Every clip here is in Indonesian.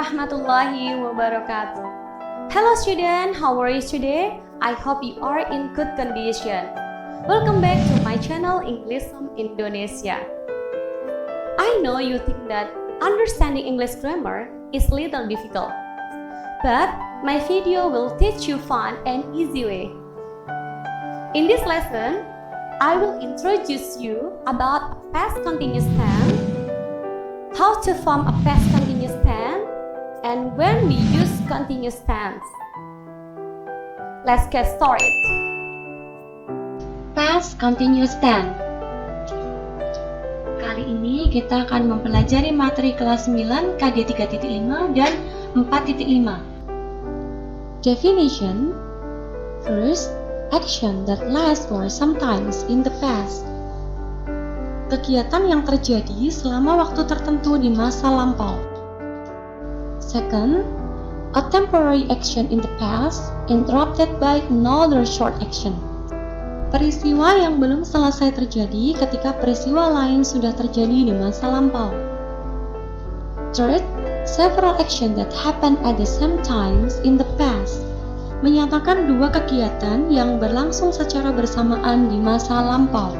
warahmatullahi wabarakatuh. Hello student, how are you today? I hope you are in good condition. Welcome back to my channel English Indonesia. I know you think that understanding English grammar is little difficult, but my video will teach you fun and easy way. In this lesson, I will introduce you about a past continuous tense, how to form a past continuous tense, and when we use continuous tense. Let's get started. Past continuous tense. Kali ini kita akan mempelajari materi kelas 9 KD 3.5 dan 4.5. Definition. First, action that lasts for some times in the past. Kegiatan yang terjadi selama waktu tertentu di masa lampau. Second, a temporary action in the past interrupted by another short action. Peristiwa yang belum selesai terjadi ketika peristiwa lain sudah terjadi di masa lampau. Third, several actions that happened at the same times in the past. Menyatakan dua kegiatan yang berlangsung secara bersamaan di masa lampau.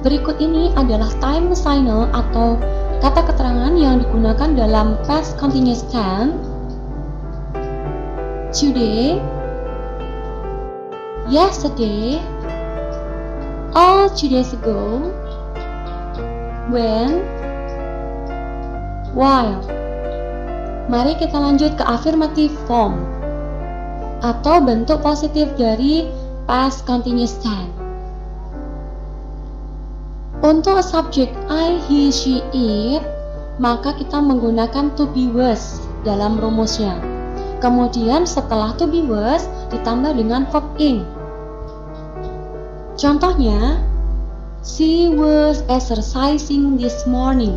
Berikut ini adalah time signal atau kata keterangan yang digunakan dalam past continuous tense. Today, yesterday, all 2 days ago, when, while. Mari kita lanjut ke affirmative form atau bentuk positif dari past continuous tense. Untuk subjek I, he, she, it, maka kita menggunakan to be was dalam rumusnya. Kemudian setelah to be was ditambah dengan verb ing. Contohnya, she was exercising this morning.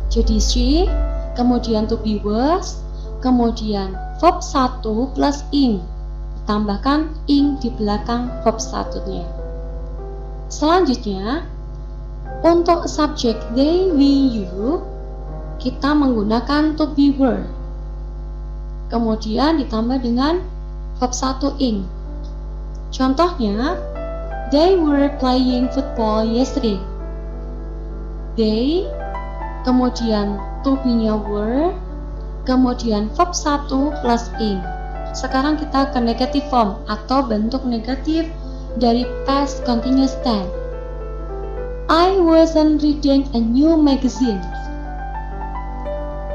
Jadi she, kemudian to be was, kemudian verb 1 plus ing. Tambahkan ing di belakang verb 1-nya. Selanjutnya, untuk subjek they, we, you, kita menggunakan to be were. Kemudian ditambah dengan verb 1 ing. Contohnya, they were playing football yesterday. They, kemudian to be-nya were, kemudian verb 1 plus ing. Sekarang kita ke negative form atau bentuk negatif dari past continuous tense. I wasn't reading a new magazine.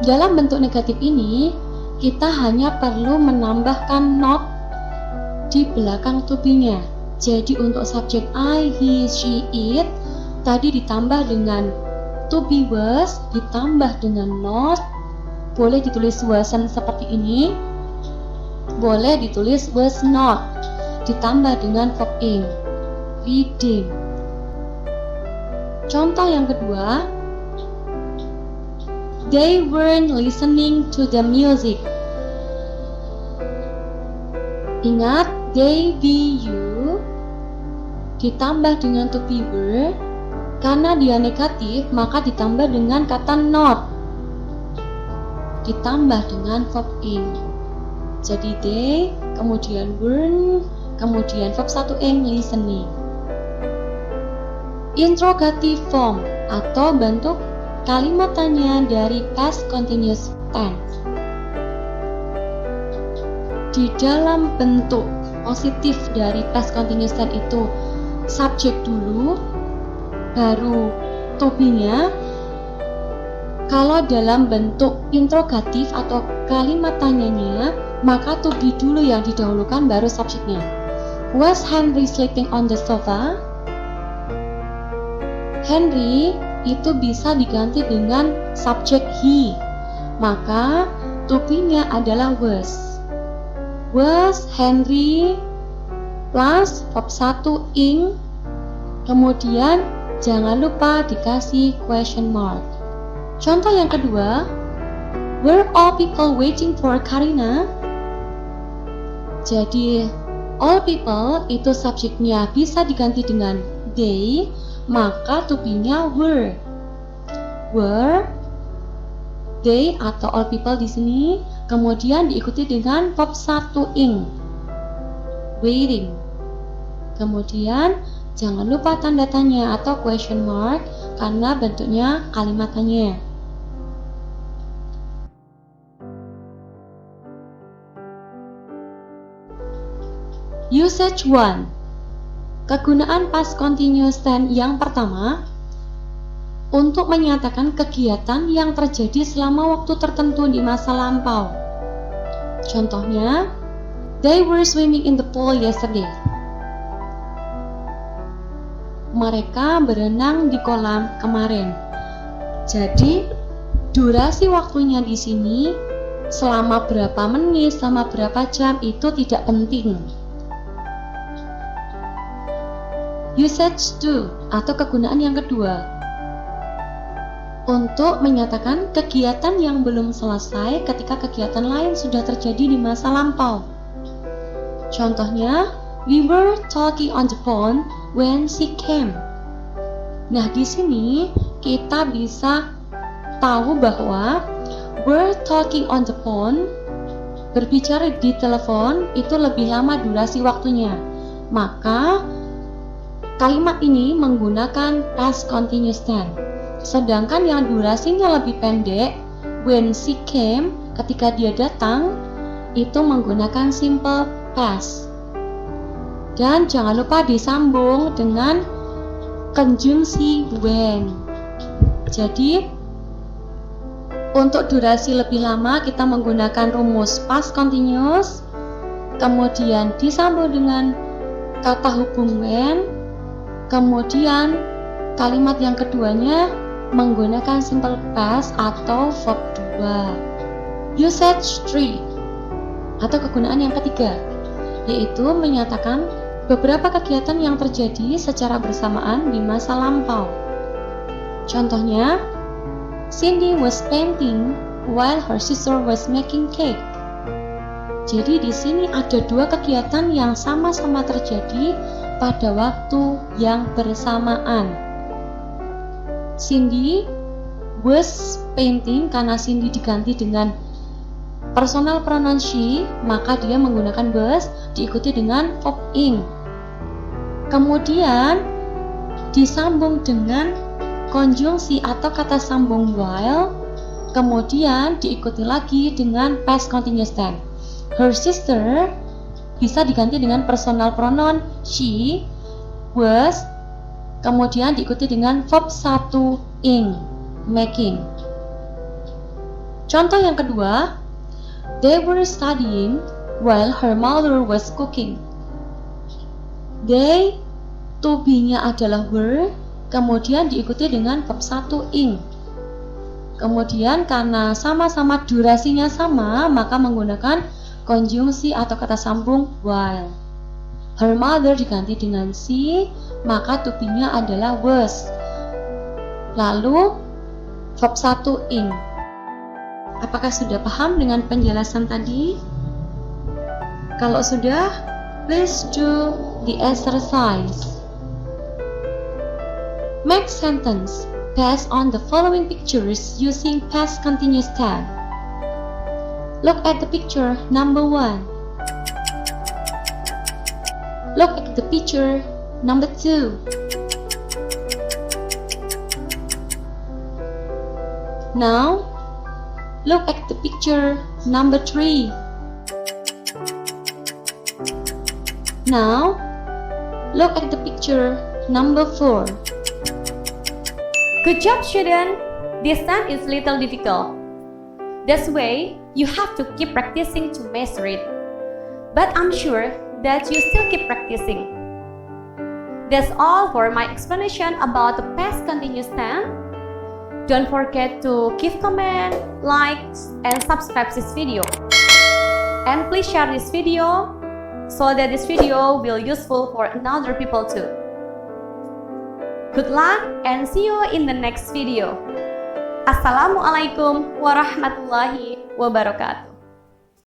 Dalam bentuk negatif ini, kita hanya perlu menambahkan not di belakang to be-nya. Jadi untuk subjek I, he, she, it, tadi ditambah dengan to be was, ditambah dengan not. Boleh ditulis wasn't seperti ini, boleh ditulis was not, ditambah dengan verb ing, reading. Contoh yang kedua, they weren't listening to the music. Ingat, they, we, you ditambah dengan to be were. Karena dia negatif, maka ditambah dengan kata not, ditambah dengan verb ing. Jadi they, kemudian weren't, kemudian verb 1 ing, listening. Interrogative form atau bentuk kalimat tanya dari past continuous tense. Di dalam bentuk positif dari past continuous tense itu subjek dulu, baru to be-nya. Kalau dalam bentuk interrogatif atau kalimat tanyanya, maka to be dulu yang didahulukan, baru subjeknya. Was Henry sleeping on the sofa? Henry itu bisa diganti dengan subjek he, maka to be-nya adalah was. Was Henry plus verb 1 ing, kemudian jangan lupa dikasih question mark. Contoh yang kedua, were all people waiting for Karina? Jadi all people itu subjeknya bisa diganti dengan they, maka to be-nya were. Were they atau all people di sini, kemudian diikuti dengan verb 1 ing, waiting. Kemudian jangan lupa tanda tanya atau question mark karena bentuknya kalimat tanya. Usage 1. Kegunaan past continuous tense yang pertama untuk menyatakan kegiatan yang terjadi selama waktu tertentu di masa lampau. Contohnya, they were swimming in the pool yesterday. Mereka berenang di kolam kemarin. Jadi, durasi waktunya di sini selama berapa menit, selama berapa jam itu tidak penting. Usage 2 atau kegunaan yang kedua untuk menyatakan kegiatan yang belum selesai ketika kegiatan lain sudah terjadi di masa lampau. Contohnya, we were talking on the phone when she came. Nah, di sini kita bisa tahu bahwa were talking on the phone, berbicara di telepon itu lebih lama durasi waktunya. Maka kalimat ini menggunakan past continuous tense. Sedangkan yang durasinya lebih pendek, when she came, ketika dia datang, itu menggunakan simple past. Dan jangan lupa disambung dengan konjungsi when. Jadi, untuk durasi lebih lama kita menggunakan rumus past continuous, kemudian disambung dengan kata hubung when, kemudian kalimat yang keduanya menggunakan simple past atau verb 2. Usage 3 atau kegunaan yang ketiga, yaitu menyatakan beberapa kegiatan yang terjadi secara bersamaan di masa lampau. Contohnya, Cindy was painting while her sister was making cake. Jadi di sini ada dua kegiatan yang sama-sama terjadi pada waktu yang bersamaan. Cindy was painting karena Cindy diganti dengan personal pronoun she, maka dia menggunakan was diikuti dengan verb ing. Kemudian disambung dengan konjungsi atau kata sambung while, kemudian diikuti lagi dengan past continuous tense. Her sister bisa diganti dengan personal pronoun she, was, kemudian diikuti dengan verb 1 ing, making. Contoh yang kedua, they were studying while her mother was cooking. They, to be-nya adalah were, kemudian diikuti dengan verb 1 ing. Kemudian karena sama-sama durasinya sama, maka menggunakan konjungsi atau kata sambung while. Her mother diganti dengan she, maka to be-nya adalah was. Lalu verb 1 ing. Apakah sudah paham dengan penjelasan tadi? Kalau sudah, please do the exercise. Make sentence based on the following pictures using past continuous tense. Look at the picture number 1. Look at the picture number 2. Now, look at the picture number 3. Now, look at the picture number 4. Good job, student! This time is little difficult. That's why you have to keep practicing to master it. But I'm sure that you still keep practicing. That's all for my explanation about the past continuous tense. Don't forget to give comment, like, and subscribe this video. And please share this video so that this video will useful for another people too. Good luck and see you in the next video. Assalamualaikum warahmatullahi wabarakatuh.